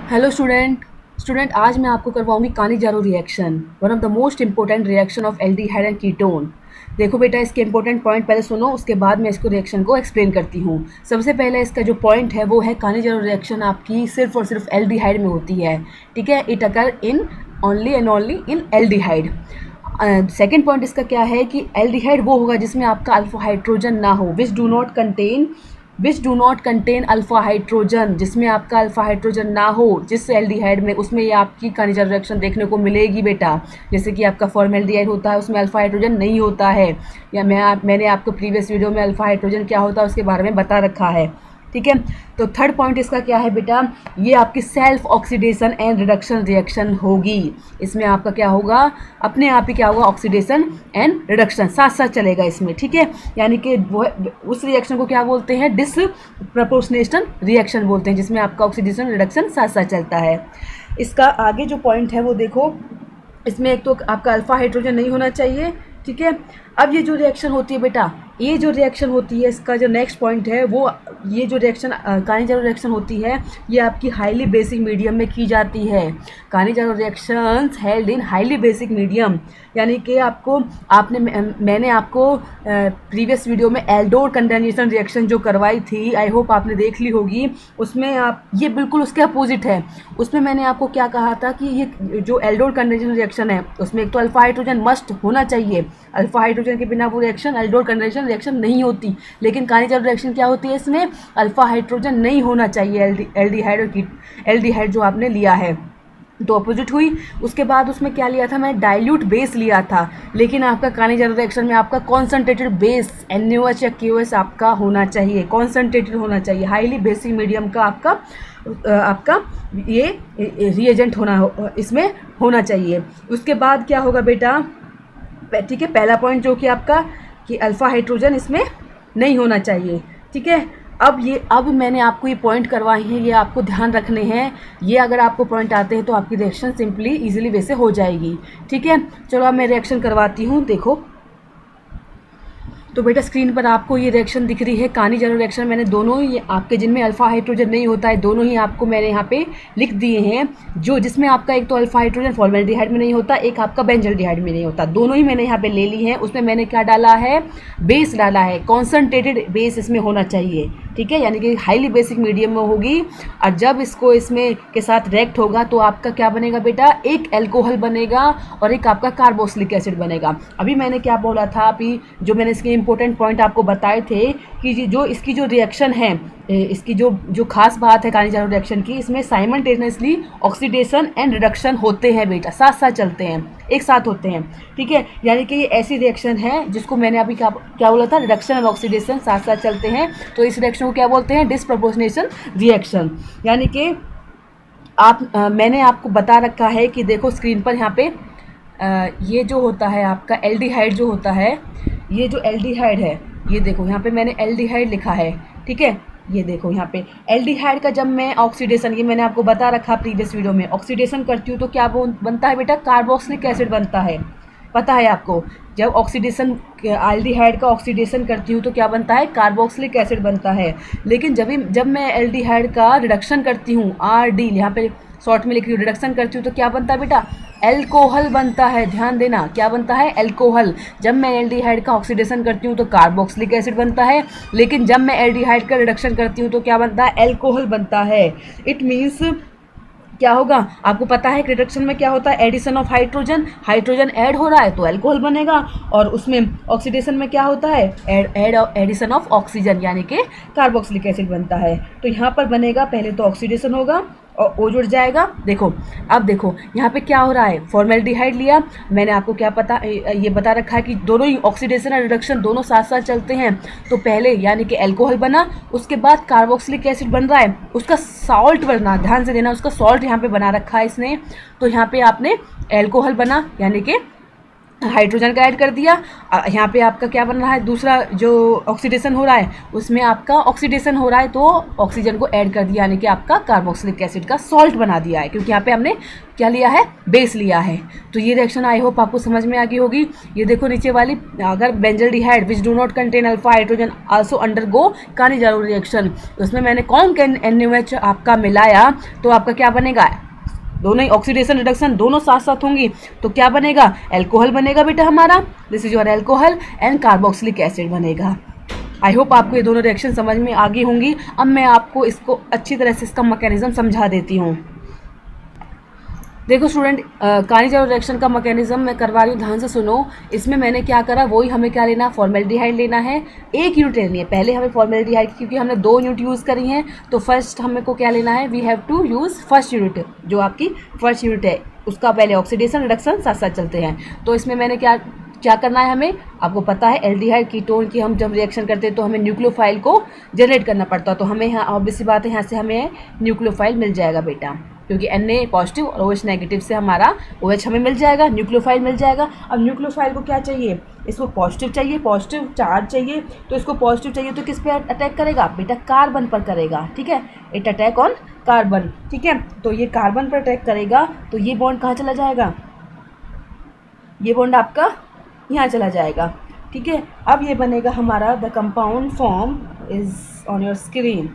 Hello student आज मैं आपको करवाऊंगी Cannizzaro reaction, one of the most important reaction of aldehyde and ketone. देखो बेटा, इसके इंपॉर्टेंट पॉइंट पहले सुनो, उसके बाद मैं इसको रिएक्शन को एक्सप्लेन करती हूँ। सबसे पहले इसका जो पॉइंट है वो है कानीजारो रिएक्शन आपकी सिर्फ और सिर्फ एल्डिहाइड में होती है। ठीक है, it occur in only and only in aldehyde. Second point इसका क्या है कि एल्डिहाइड वो होगा जिसमें आपका अल्फा हाइड्रोजन ना हो, विच do not contain alpha hydrogen, जिसमें आपका अल्फा हाइड्रोजन ना हो, जिस एल्डिहाइड में उसमें ये आपकी कानीजारो रिएक्शन देखने को मिलेगी बेटा। जैसे कि आपका फॉर्मेल्डिहाइड होता है, उसमें अल्फा हाइड्रोजन नहीं होता है, या मैंने आपको प्रीवियस वीडियो में अल्फा हाइड्रोजन क्या होता है उसके बारे में बता रखा है। ठीक है, तो थर्ड पॉइंट इसका क्या है बेटा, ये आपकी self oxidation and reduction reaction होगी। इसमें आपका क्या होगा, अपने आप ही क्या होगा, ऑक्सीडेशन एंड रिडक्शन साथ साथ चलेगा इसमें। ठीक है, यानी कि वो उस रिएक्शन को क्या बोलते हैं, डिसप्रपोर्शनेशन रिएक्शन बोलते हैं, जिसमें आपका ऑक्सीडेशन रिडक्शन साथ साथ चलता है। इसका आगे जो पॉइंट है वो देखो, इसमें एक तो आपका अल्फा हाइड्रोजन नहीं होना चाहिए। ठीक है, अब ये जो रिएक्शन होती है बेटा, ये जो रिएक्शन होती है, इसका जो नेक्स्ट पॉइंट है वो, ये जो रिएक्शन कानीजारो रिएक्शन होती है ये आपकी हाईली बेसिक मीडियम में की जाती है। Cannizzaro reactions held in highly basic medium, यानी कि मैंने आपको प्रीवियस वीडियो में एल्डोर कंडेंसेशन रिएक्शन जो करवाई थी, आई होप आपने देख ली होगी। उसमें ये बिल्कुल उसके अपोजिट है। उसमें मैंने आपको क्या कहा था कि ये जो एल्डोर कंडेंसेशन रिएक्शन है उसमें एक तो अल्फा हाइड्रोजन मस्ट होना चाहिए, अल्फा हाइड्रोजन के बिना वो रिएक्शन एल्डोर कंडेंसेशन रिएक्शन नहीं होती। लेकिन कानीजारो रिएक्शन क्या होती है, इसमें अल्फा हाइड्रोजन नहीं होना चाहिए एल्डिहाइड जो आपने लिया है, तो अपोजिट हुई। उसके बाद उसमें क्या लिया था, मैं डाइल्यूट बेस लिया था, लेकिन आपका कानीजारो रिएक्शन में आपका कॉन्सनट्रेटेड बेस NaOH या KOH आपका होना चाहिए, कॉन्सनट्रेटेड होना चाहिए, हाईली बेसिक मीडियम का आपका ये रिएजेंट इसमें होना चाहिए। उसके बाद क्या होगा बेटा, ठीक है, पहला पॉइंट जो कि आपका कि अल्फा हाइड्रोजन इसमें नहीं होना चाहिए। ठीक है, अब मैंने आपको ये पॉइंट करवाए हैं, ये आपको ध्यान रखने हैं। ये अगर आपको पॉइंट आते हैं तो आपकी रिएक्शन सिंपली इजीली वैसे हो जाएगी। ठीक है, चलो अब मैं रिएक्शन करवाती हूँ। देखो तो बेटा, स्क्रीन पर आपको ये रिएक्शन दिख रही है, कानीजारो रिएक्शन। मैंने दोनों ही आपके जिनमें अल्फा हाइड्रोजन नहीं होता है, दोनों ही आपको मैंने यहाँ पे लिख दिए हैं। जिसमें आपका एक तो अल्फा हाइड्रोजन फॉर्मेल्डिहाइड में नहीं होता, एक आपका बेंजल्डिहाइड में नहीं होता, दोनों ही मैंने यहाँ पे ले ली हैं। उसमें मैंने क्या डाला है, बेस डाला है, कॉन्सनट्रेटेड बेस इसमें होना चाहिए। ठीक है, यानी कि हाईली बेसिक मीडियम में होगी, और जब इसको इसमें के साथ रिएक्ट होगा तो आपका क्या बनेगा बेटा, एक एल्कोहल बनेगा और एक आपका कार्बोक्सिलिक एसिड बनेगा। अभी मैंने क्या बोला था, अभी जो मैंने इसके इंपॉर्टेंट पॉइंट आपको बताए थे कि इसकी जो रिएक्शन है, इसकी जो खास बात है कानीजारो रिएक्शन की, इसमें साइमल्टेनियसली ऑक्सीडेशन एंड रिडक्शन होते हैं बेटा, साथ साथ चलते हैं, एक साथ होते हैं। ठीक है, यानी कि ये ऐसी रिएक्शन है जिसको मैंने अभी क्या बोला था, रिडक्शन और ऑक्सीडेशन साथ साथ चलते हैं, तो इस रिएक्शन को क्या बोलते हैं, डिसप्रपोर्शनेशन रिएक्शन। यानी कि मैंने आपको बता रखा है कि देखो स्क्रीन पर यहाँ पे ये जो होता है आपका एल्डिहाइड जो होता है, ये जो एल्डिहाइड है, ये देखो यहाँ पे मैंने एल्डिहाइड लिखा है। ठीक है, ये देखो यहाँ पे एल्डिहाइड का जब मैं ऑक्सीडेशन, ये मैंने आपको बता रखा प्रीवियस वीडियो में, ऑक्सीडेशन करती हूँ तो क्या बनता है बेटा, कार्बोक्सिलिक एसिड बनता है। पता है आपको, जब ऑक्सीडेशन एल्डिहाइड का ऑक्सीडेशन करती हूँ तो क्या बनता है, कार्बोक्सिलिक एसिड बनता है। लेकिन जब मैं एल्डिहाइड का रिडक्शन करती हूँ, RD यहाँ पे शॉर्ट में लिख रही हूँ, रिडक्शन करती हूँ तो क्या बनता है बेटा, एल्कोहल बनता है। ध्यान देना, क्या बनता है, एल्कोहल। जब मैं एल्डिहाइड का ऑक्सीडेशन करती हूँ तो कार्बोक्सिलिक एसिड बनता है, लेकिन जब मैं एल्डिहाइड का रिडक्शन करती हूँ तो क्या बनता है, एल्कोहल बनता है। इट मीन्स क्या होगा, आपको पता है कि रिडक्शन में क्या होता है, एडिशन ऑफ हाइड्रोजन ऐड हो रहा है तो अल्कोहल बनेगा, और उसमें ऑक्सीडेशन में क्या होता है, एडिशन ऑफ ऑक्सीजन यानी कि कार्बोक्सिलिक एसिड बनता है। तो यहाँ पर बनेगा, पहले तो ऑक्सीडेशन होगा और O जुड़ जाएगा। देखो अब देखो यहाँ पे क्या हो रहा है, फॉर्मेल्डिहाइड लिया मैंने, आपको क्या पता ये बता रखा है कि दोनों ही ऑक्सीडेशन और रिडक्शन दोनों साथ साथ चलते हैं। तो पहले यानी कि एल्कोहल बना, उसके बाद कार्बोक्सिलिक एसिड बन रहा है, उसका सॉल्ट बनना, ध्यान से देना, उसका सॉल्ट यहाँ पे बना रखा है इसने। तो यहाँ पे आपने एल्कोहल बना यानी कि हाइड्रोजन का ऐड कर दिया। यहाँ पे आपका क्या बन रहा है, दूसरा जो ऑक्सीडेशन हो रहा है उसमें आपका ऑक्सीडेशन हो रहा है तो ऑक्सीजन को ऐड कर दिया, यानी कि आपका कार्बोक्सिलिक एसिड का सॉल्ट बना दिया है, क्योंकि यहाँ पे हमने क्या लिया है, बेस लिया है। तो ये रिएक्शन आई होप आपको समझ में आ गई होगी। ये देखो नीचे वाली, अगर benzaldehyde which do not contain alpha hydrogen also undergo Cannizzaro reaction, उसमें मैंने कौन NaOH आपका मिलाया तो आपका क्या बनेगा, दोनों ही ऑक्सीडेशन रिडक्शन दोनों साथ साथ होंगी तो क्या बनेगा, एल्कोहल बनेगा बेटा हमारा। This is your alcohol and carboxylic acid बनेगा। आई होप आपको ये दोनों रिएक्शन समझ में आ गई होंगी। अब मैं आपको इसको अच्छी तरह से इसका मैकेनिज्म समझा देती हूँ। देखो स्टूडेंट, कानीजारो रिएक्शन का मैकेनिज्म मैं करवा रही हूँ, ध्यान से सुनो। इसमें मैंने क्या करा, वही हमें क्या लेना, फॉर्मेल्डिहाइड लेना है, 1 यूनिट लेनी है। पहले हमें फॉर्मेल्डिहाइड, क्योंकि हमने 2 यूनिट यूज़ करी हैं तो फर्स्ट हमें को क्या लेना है, we have to use first unit. जो आपकी फर्स्ट यूनिट है उसका पहले ऑक्सीडेशन रिडक्शन साथ साथ चलते हैं। तो इसमें मैंने क्या करना है, हमें आपको पता है एल्डिहाइड कीटोन की हम जब रिएक्शन करते हैं तो हमें न्यूक्लियोफाइल को जनरेट करना पड़ता है। तो हमें यहाँ ऑब्वियस बात है, यहाँ से हमें न्यूक्लियोफाइल मिल जाएगा बेटा, क्योंकि Na पॉजिटिव और OH नेगेटिव से हमारा OH हमें मिल जाएगा, न्यूक्लियोफाइल मिल जाएगा। अब न्यूक्लियोफाइल को क्या चाहिए, इसको पॉजिटिव चाहिए, पॉजिटिव चार्ज चाहिए। तो इसको पॉजिटिव चाहिए तो किस पे अटैक करेगा बेटा, कार्बन पर करेगा, ठीक है, इट अटैक ऑन कार्बन, ठीक है। तो ये कार्बन पर अटैक करेगा तो ये बॉन्ड कहाँ चला जाएगा, ये बॉन्ड आपका यहाँ चला जाएगा, ठीक है। अब ये बनेगा हमारा, the compound form is on your screen,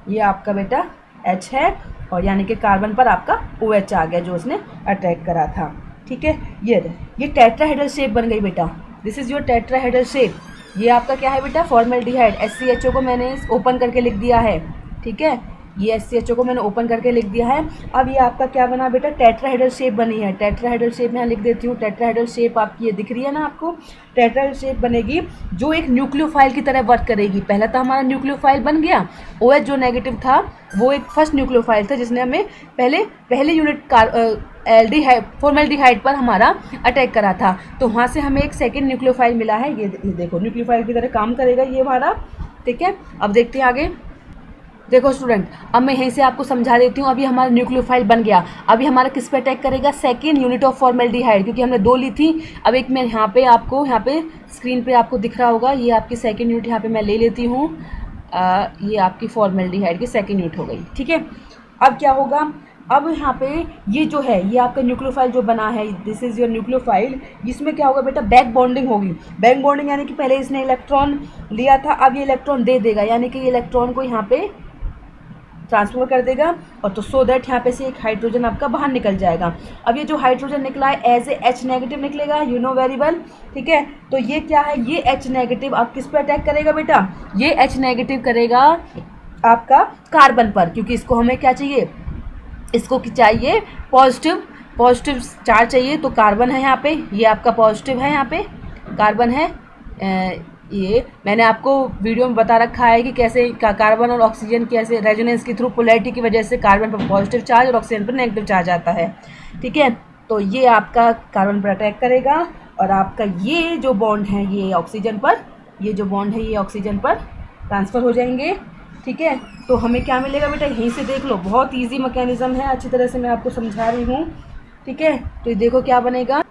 ये आपका बेटा H है और यानी कि कार्बन पर आपका OH आ गया जो उसने अटैक करा था, ठीक है। ये टेट्राहेड्रल शेप बन गई बेटा, this is your tetrahedral shape. ये आपका क्या है बेटा, फॉर्मेल्डिहाइड, HCHO को मैंने ओपन करके लिख दिया है, ठीक है, ये HCHO को मैंने ओपन करके लिख दिया है। अब ये आपका क्या बना बेटा, टेट्राहेड्रल शेप बनी है। टेट्राहेड्रल शेप में लिख देती हूँ, टेट्राहेड्रल शेप आपकी ये दिख रही है ना आपको, टेट्राहेड्रल शेप बनेगी जो एक न्यूक्लियोफाइल की तरह वर्क करेगी। पहला तो हमारा न्यूक्लियोफाइल बन गया, OH जो नेगेटिव था वो एक फर्स्ट न्यूक्लियोफाइल था जिसने हमें पहले यूनिट फॉर्मेल्डिहाइड पर हमारा अटैक करा था। तो वहाँ से हमें एक सेकेंड न्यूक्लियोफाइल मिला है, ये देखो न्यूक्लियोफाइल की तरह काम करेगा ये हमारा, ठीक है। अब देखते हैं आगे। देखो स्टूडेंट, अब मैं यहीं से आपको समझा देती हूँ। अभी हमारा न्यूक्लियोफाइल बन गया, अभी हमारा किस पे अटैक करेगा, सेकेंड यूनिट ऑफ फॉर्मेल्डिहाइड, क्योंकि हमने 2 ली थी। अब एक मैं यहाँ पे स्क्रीन पे आपको दिख रहा होगा, ये आपकी सेकेंड यूनिट यहाँ पे मैं ले लेती हूँ। ये आपकी फॉर्मेल्डिहाइड की सेकेंड यूनिट हो गई, ठीक है। अब क्या होगा, अब यहाँ पे ये जो है, ये आपका न्यूक्लियोफाइल जो बना है, दिस इज योर न्यूक्लियोफाइल। इसमें क्या होगा बेटा, बैक बॉन्डिंग होगी। बैक बॉन्डिंग यानी कि पहले इसने इलेक्ट्रॉन लिया था, अब ये इलेक्ट्रॉन दे देगा, यानी कि ये इलेक्ट्रॉन को यहाँ पे ट्रांसफर कर देगा, और तो सो दैट यहाँ पे से एक हाइड्रोजन आपका बाहर निकल जाएगा। अब ये जो हाइड्रोजन निकला है एज ए H नेगेटिव निकलेगा, यू नो वेरी वेल, ठीक है। तो ये क्या है, ये H नेगेटिव अब किस पे अटैक करेगा बेटा, ये H नेगेटिव करेगा आपका कार्बन पर, क्योंकि इसको हमें क्या चाहिए, इसको चाहिए पॉजिटिव चार्ज चाहिए। तो कार्बन है यहाँ पे, ये आपका पॉजिटिव है, यहाँ पे कार्बन है। ये मैंने आपको वीडियो में बता रखा है कि कैसे कार्बन और ऑक्सीजन कैसे रेजोनेंस के थ्रू पोलैरिटी की वजह से कार्बन पर पॉजिटिव चार्ज और ऑक्सीजन पर नेगेटिव चार्ज आता है, ठीक है। तो ये आपका कार्बन पर अटैक करेगा और आपका ये जो बॉन्ड है ये ऑक्सीजन पर, ये जो बॉन्ड है ये ऑक्सीजन पर ट्रांसफ़र हो जाएंगे, ठीक है। तो हमें क्या मिलेगा बेटा, यहीं से देख लो, बहुत ईजी मैकेनिज्म है, अच्छी तरह से मैं आपको समझा रही हूँ, ठीक है। तो देखो क्या बनेगा।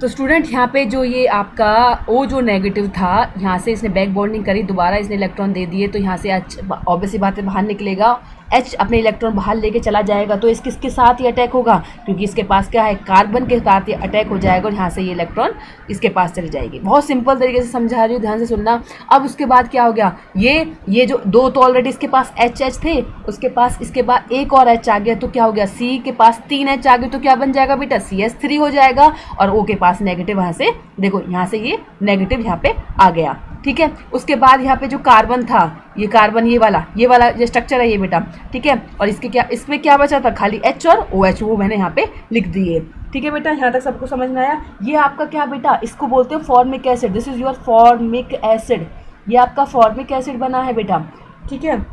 तो स्टूडेंट यहाँ पे जो ये आपका O जो नेगेटिव था, यहाँ से इसने बैक बॉन्डिंग करी, दोबारा इसने इलेक्ट्रॉन दे दिए, तो यहाँ से ऑब्वियसली बात है बाहर निकलेगा, H अपने इलेक्ट्रॉन बाहर लेके चला जाएगा। तो किसके साथ ही अटैक होगा, क्योंकि इसके पास क्या है, कार्बन के साथ ही अटैक हो जाएगा और यहाँ से ये इलेक्ट्रॉन इसके पास चली जाएगी। बहुत सिंपल तरीके से समझा रही हूँ, ध्यान से सुनना। अब उसके बाद क्या हो गया, ये जो 2 तो ऑलरेडी इसके पास H थे, उसके पास इसके बाद एक और H आ गया, तो क्या हो गया, C के पास 3 H आ गए, तो क्या बन जाएगा बेटा, CH3 हो जाएगा। और O के पास नेगेटिव, यहाँ से देखो, यहाँ से ये नेगेटिव यहाँ पे आ गया, ठीक है। उसके बाद यहाँ पे जो कार्बन था, ये कार्बन ये वाला जो स्ट्रक्चर है ये बेटा, ठीक है। और इसमें क्या बचा था, खाली H और OH, वो मैंने यहाँ पे लिख दिए, ठीक है बेटा। यहाँ तक सबको समझ में आया। ये आपका क्या बेटा, इसको बोलते हैं formic acid, this is your formic acid, ये आपका फॉर्मिक एसिड बना है बेटा, ठीक है।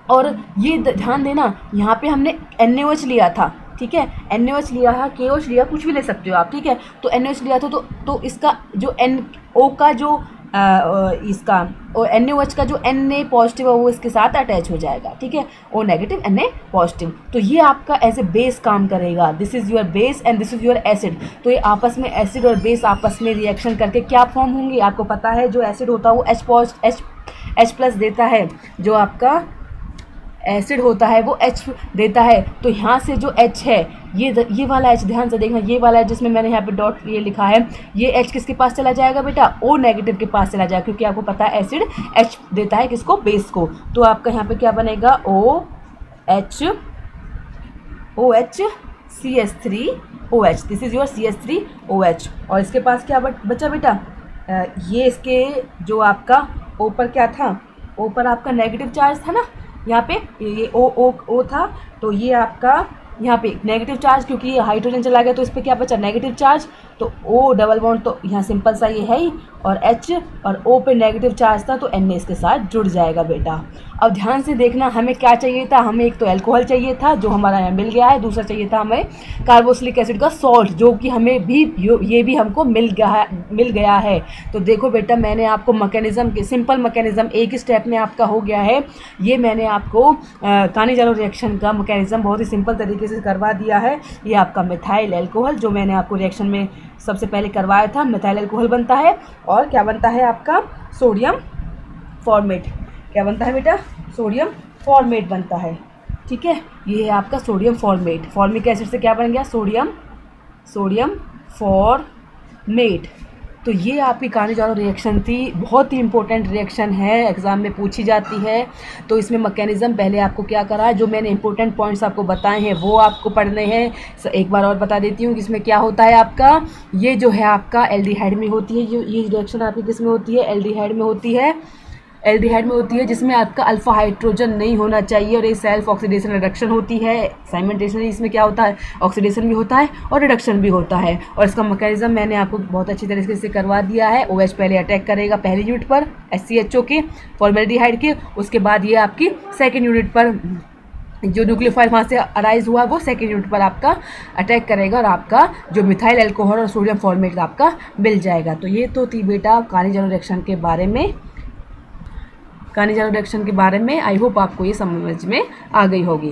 और ये ध्यान देना, यहाँ पे हमने NaOH लिया था, ठीक है, NaOH लिया है, KOH लिया, कुछ भी ले सकते हो आप, ठीक है। तो NaOH लिया था, तो इसका जो NO का जो इसका और NaOH का जो Na पॉजिटिव है वो इसके साथ अटैच हो जाएगा, ठीक है, O नेगेटिव Na पॉजिटिव। तो ये आपका एज ए बेस काम करेगा, this is your base and this is your acid. तो ये आपस में एसिड और बेस आपस में रिएक्शन करके क्या फॉर्म होंगे, आपको पता है जो एसिड होता है वो H प्लस देता है, जो आपका एसिड होता है वो H देता है। तो यहाँ से जो H है ये वाला H, ध्यान से देखना, ये वाला H जिसमें मैंने यहाँ पे डॉट ये लिखा है, ये H किसके पास चला जाएगा बेटा, O नेगेटिव के पास चला जाएगा, क्योंकि आपको पता है एसिड H देता है किसको, बेस को। तो आपका यहाँ पे क्या बनेगा, OH CH3OH, this is your CH3OH। और इसके पास क्या बचा बेटा, ये इसके जो आपका O पर क्या था, O पर आपका नेगेटिव चार्ज था ना, यहाँ पे ये O था, तो ये आपका यहाँ पे नेगेटिव चार्ज, क्योंकि ये हाइड्रोजन चला गया तो इस पर क्या बचा, नेगेटिव चार्ज। तो O डबल बॉन्ड तो यहाँ सिंपल सा ये है ही, और H और O पे नेगेटिव चार्ज था तो Na इसके साथ जुड़ जाएगा बेटा। अब ध्यान से देखना, हमें क्या चाहिए था, हमें एक तो अल्कोहल चाहिए था जो हमारा यहाँ मिल गया है, दूसरा चाहिए था हमें कार्बोक्सिलिक एसिड का सॉल्ट, जो कि हमें भी ये भी हमको मिल गया है। तो देखो बेटा, मैंने आपको मैकेनिज्म के सिंपल मैकेनिज्म एक ही स्टेप में आपका हो गया है। ये मैंने आपको कानीजारो रिएक्शन का मैकेनिज्म बहुत ही सिंपल तरीके से करवा दिया है। ये आपका मिथाइल अल्कोहल जो मैंने आपको रिएक्शन में सबसे पहले करवाया था, मिथाइल अल्कोहल बनता है, और क्या बनता है आपका सोडियम फॉर्मेट। क्या बनता है बेटा, सोडियम फॉर्मेट बनता है, ठीक है। ये है आपका सोडियम फॉर्मेट, फॉर्मिक एसिड से क्या बन गया, सोडियम फॉर्मेट। तो ये आपकी कानीजारो रिएक्शन थी, बहुत ही इंपॉर्टेंट रिएक्शन है, एग्जाम में पूछी जाती है। तो इसमें मैकेनिज्म पहले आपको क्या करा है, जो मैंने इंपॉर्टेंट पॉइंट्स आपको बताए हैं वो आपको पढ़ने हैं। एक बार और बता देती हूँ कि इसमें क्या होता है आपका, ये जो है आपका एल्डिहाइड में होती है, ये रिएक्शन आपकी किस में होती है, एल्डिहाइड में होती है, जिसमें आपका अल्फा हाइड्रोजन नहीं होना चाहिए, और ये सेल्फ ऑक्सीडेशन रिडक्शन होती है। साइमल्टेनियसली इसमें क्या होता है, ऑक्सीडेशन भी होता है और रिडक्शन भी होता है। और इसका मैकेनिज्म मैंने आपको बहुत अच्छी तरीके से करवा दिया है। OH पहले अटैक करेगा पहली यूनिट पर HCHO के, फॉर्मेल्डिहाइड के, उसके बाद ये आपकी सेकेंड यूनिट पर जो न्यूक्लियोफाइल वहाँ से अराइज हुआ वो सेकेंड यूनिट पर आपका अटैक करेगा, और आपका जो मिथाइल अल्कोहल और सोडियम फॉर्मेट आपका मिल जाएगा। तो ये तो थी बेटा कानीजारो रिएक्शन के बारे में। आई होप आपको ये समझ में आ गई होगी।